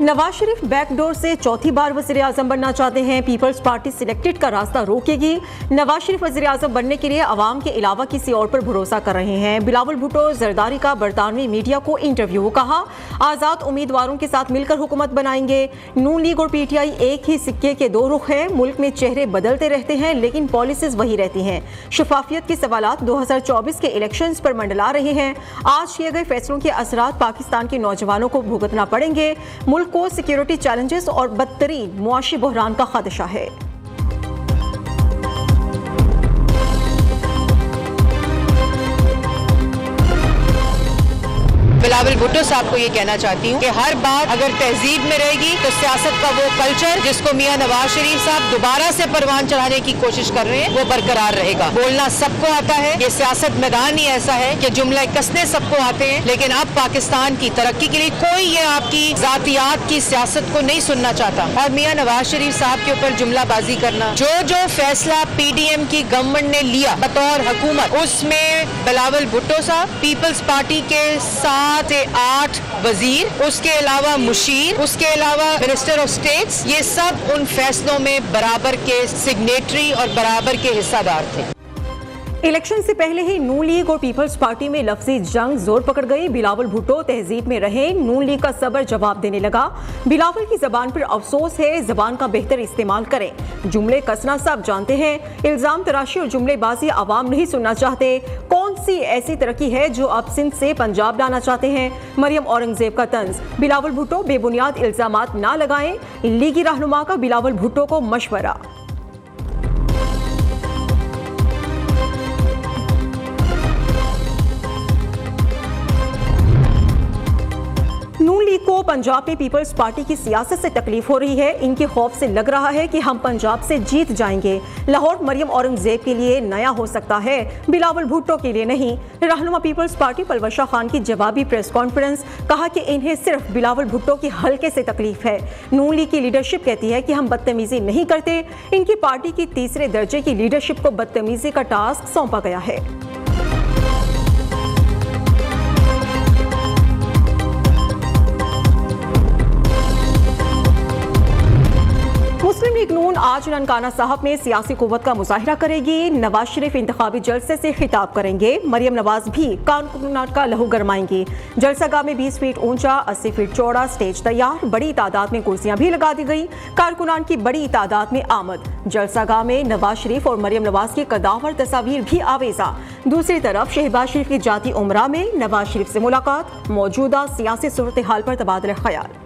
Nawaz Sharif backdoor से चौथी बार वज़ीर आज़म बनना चाहते हैं। पीपल्स पार्टी सिलेक्टेड का रास्ता रोकेगी। नवाज शरीफ वज़ीर आज़म बनने के लिए अवाम के अलावा किसी और पर भरोसा कर रहे हैं। बिलावल भुट्टो जरदारी का बरतानवी मीडिया को इंटरव्यू। कहा, आज़ाद उम्मीदवारों के साथ मिलकर हुकूमत बनाएंगे। नून लीग और पीटीआई एक ही सिक्के के दो रुख हैं। मुल्क में चेहरे बदलते रहते हैं लेकिन पॉलिसीज वही रहती हैं। शफाफियत के सवालात 2024 के इलेक्शंस पर मंडला रहे हैं। आज किए गए फैसलों के असरात पाकिस्तान के नौजवानों को भुगतना पड़ेंगे। मुल्क को सिक्योरिटी चैलेंजेस और बदतरीन मुआशी बहरान का खदशा है। बिलावल भुट्टो साहब को ये कहना चाहती हूँ कि हर बात अगर तहजीब में रहेगी तो सियासत का वो कल्चर जिसको मियां नवाज शरीफ साहब दोबारा से परवान चढ़ाने की कोशिश कर रहे हैं वो बरकरार रहेगा। बोलना सबको आता है, ये सियासत मैदान ही ऐसा है कि जुमले कसने सबको आते हैं, लेकिन अब पाकिस्तान की तरक्की के लिए कोई ये आपकी जातियात की सियासत को नहीं सुनना चाहता। और मियां नवाज शरीफ साहब के ऊपर जुमलाबाजी करना, जो फैसला PDM की गवर्नमेंट ने लिया बतौर हुकूमत, उसमें बिलावल भुट्टो साहब पीपल्स पार्टी के 7 से 8 वजीर, उसके अलावा मुशीर, उसके अलावा मिनिस्टर ऑफ स्टेट्स, ये सब उन फैसलों में बराबर के सिग्नेटरी और बराबर के हिस्सेदार थे। इलेक्शन से पहले ही नून लीग और पीपल्स पार्टी में लफ्जी जंग जोर पकड़ गई। बिलावल भुट्टो तहजीब में रहे, नून लीग का सबर जवाब देने लगा। बिलावल की जबान पर अफसोस है, जबान का बेहतर इस्तेमाल करें। जुमले कसना सब जानते हैं, इल्जाम तराशी और जुमलेबाजी आवाम नहीं सुनना चाहते। कौन सी ऐसी तरक्की है जो आप सिंध से पंजाब लाना चाहते हैं? मरियम औरंगजेब का तंज। बिलावल भुट्टो बेबुनियाद इल्जामात ना लगाएं, लीगी रहनुमा का बिलावल भुट्टो को मशवरा। नून लीग को पंजाब में पीपल्स पार्टी की सियासत से तकलीफ हो रही है। इनके खौफ से लग रहा है कि हम पंजाब से जीत जाएंगे। लाहौर मरियम औरंगजेब के लिए नया हो सकता है, बिलावल भुट्टो के लिए नहीं। रहनुमा पीपल्स पार्टी पलवशा खान की जवाबी प्रेस कॉन्फ्रेंस, कहा कि इन्हें सिर्फ बिलावल भुट्टो की हल्के से तकलीफ है। नून लीग की लीडरशिप कहती है कि हम बदतमीजी नहीं करते। इनकी पार्टी की तीसरे दर्जे की लीडरशिप को बदतमीजी का टास्क सौंपा गया है। मुस्लिम लीग नून आज ननकाना साहब में सियासी कुव्वत का मुजाहिरा करेगी। नवाज शरीफ इंतखाबी जलसे से खिताब करेंगे। मरियम नवाज भी कारकुनान का लहू गरमाएंगी। जलसागाह में 20 फीट ऊंचा, 80 फीट चौड़ा स्टेज तैयार, बड़ी तादाद में कुर्सियां भी लगा दी गई। कारकुनान की बड़ी तादाद में आमद। जलसागाह में नवाज शरीफ और मरियम नवाज की कदावर तस्वीर भी आवेजा। दूसरी तरफ शहबाज शरीफ की जाती उमरा में नवाज शरीफ से मुलाकात, मौजूदा सियासी सूरत हाल पर तबादला ख्याल।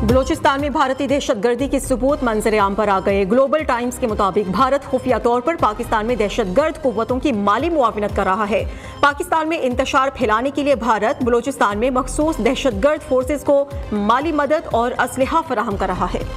बलोचिस्तान में भारतीय दहशतगर्दी के सबूत मंजर आम पर आ गए। ग्लोबल टाइम्स के मुताबिक भारत खुफिया तौर पर पाकिस्तान में दहशतगर्द कुव्वतों की माली मुआविनत कर रहा है। पाकिस्तान में इंतशार फैलाने के लिए भारत बलोचिस्तान में मखसूस दहशतगर्द फोर्सेस को माली मदद और असलहा फराहम कर रहा है।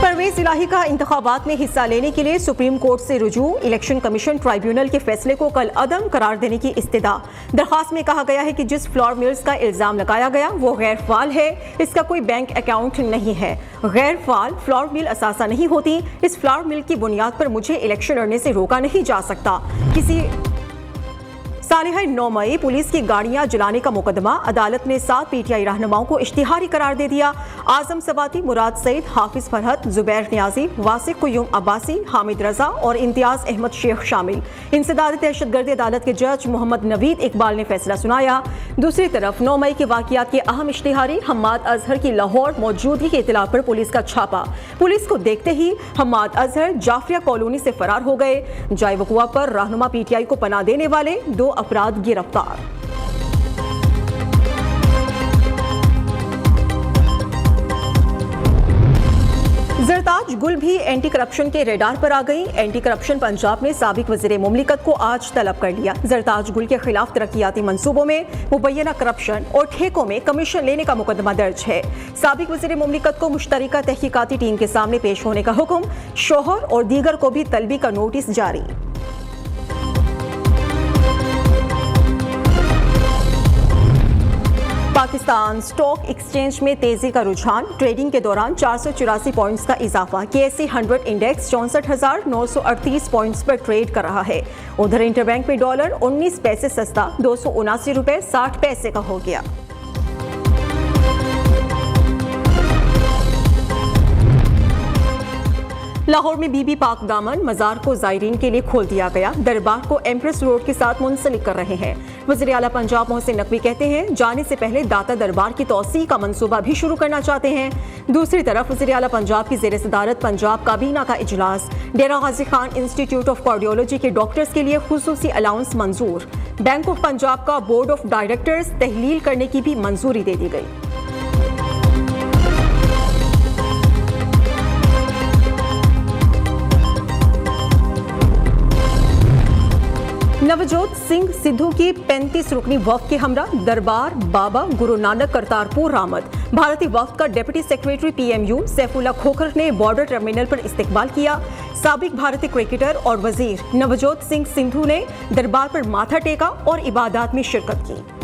परवेज इलाही का इंतखाबात में हिस्सा लेने के लिए सुप्रीम कोर्ट से रुजू। इलेक्शन कमीशन ट्राइब्यूनल के फैसले को कल अदम करार देने की इस्तिदा। दरखास्त में कहा गया है कि जिस फ्लोर मिल्स का इल्जाम लगाया गया वो गैर फाल है, इसका कोई बैंक अकाउंट नहीं है। गैर फाल फ्लोर मिल असासा नहीं होती। इस फ्लोर मिल की बुनियाद पर मुझे इलेक्शन लड़ने से रोका नहीं जा सकता। किसी सालिहा 9 मई पुलिस की गाड़ियां जलाने का मुकदमा, अदालत ने 7 PTI रहनुमाओं को इश्तिहारी करार दे दिया। आजम सवाती, मुराद सईद, हाफिज फरहत, जुबैर नियाजी, वासिक कुयूम अब्बासी, हामिद रजा और इम्तियाज अहमद शेख शामिल। इंसदाद दहशतगर्दी अदालत के जज मोहम्मद नवीद इकबाल ने फैसला सुनाया। दूसरी तरफ 9 मई के वाकयात के अहम इश्तिहारी हम्माद अजहर की लाहौर मौजूदगी के इत्तला पर पुलिस का छापा। पुलिस को देखते ही हम्माद अजहर जाफरिया कॉलोनी से फरार हो गए। जाए वकुआ पर रहनुमा PTI को पनाह देने वाले 2 अपराध गिरफ्तार। जरताज गुल भी एंटी करप्शन के रेडार पर आ गई। एंटी करप्शन पंजाब ने साबिक वज़ीर मुमलिकत को आज तलब कर लिया। जरताज गुल के खिलाफ तरक्याती मंसूबों में मुबैना करप्शन और ठेकों में कमीशन लेने का मुकदमा दर्ज है। साबिक वज़ीर मुमलिकत को मुश्तरका तहकीकाती टीम के सामने पेश होने का हुक्म। शोहर और दीगर को भी तलबी का नोटिस जारी। पाकिस्तान पाकिस्तान स्टॉक एक्सचेंज में तेजी का रुझान, ट्रेडिंग के दौरान 484 पॉइंट्स का इजाफा। KSE 100 इंडेक्स 64,938 पॉइंट्स पर ट्रेड कर रहा है। उधर इंटरबैंक में डॉलर 19 पैसे सस्ता 279 रुपए 60 पैसे का हो गया। लाहौर में बीबी पाक दामन मज़ार को ज़ायरीन के लिए खोल दिया गया। दरबार को एम्प्रेस रोड के साथ मुंसलिक कर रहे हैं। वज़ीर आला पंजाब मोहसिन नकवी कहते हैं जाने से पहले दाता दरबार की तौसी का मंसूबा भी शुरू करना चाहते हैं। दूसरी तरफ वज़ीर आला पंजाब की ज़ेर सदारत पंजाब काबीना का इजलास। डेरा Ghazi Khan institute of cardiology के डॉक्टर्स के लिए खुसूसी अलाउंस मंजूर। बैंक ऑफ पंजाब का बोर्ड ऑफ डायरेक्टर्स तहलील करने की भी मंजूरी दे दी गई। नवजोत सिंह सिद्धू की 35 रुकनी वफ़द के हमरा दरबार बाबा गुरु नानक करतारपुर आमद। भारतीय वफ़द का deputy secretary PMU Saifullah Khokhar ने बॉर्डर टर्मिनल पर इस्तकबाल किया। साबिक भारतीय क्रिकेटर और वजीर नवजोत सिंह सिद्धू ने दरबार पर माथा टेका और इबादत में शिरकत की।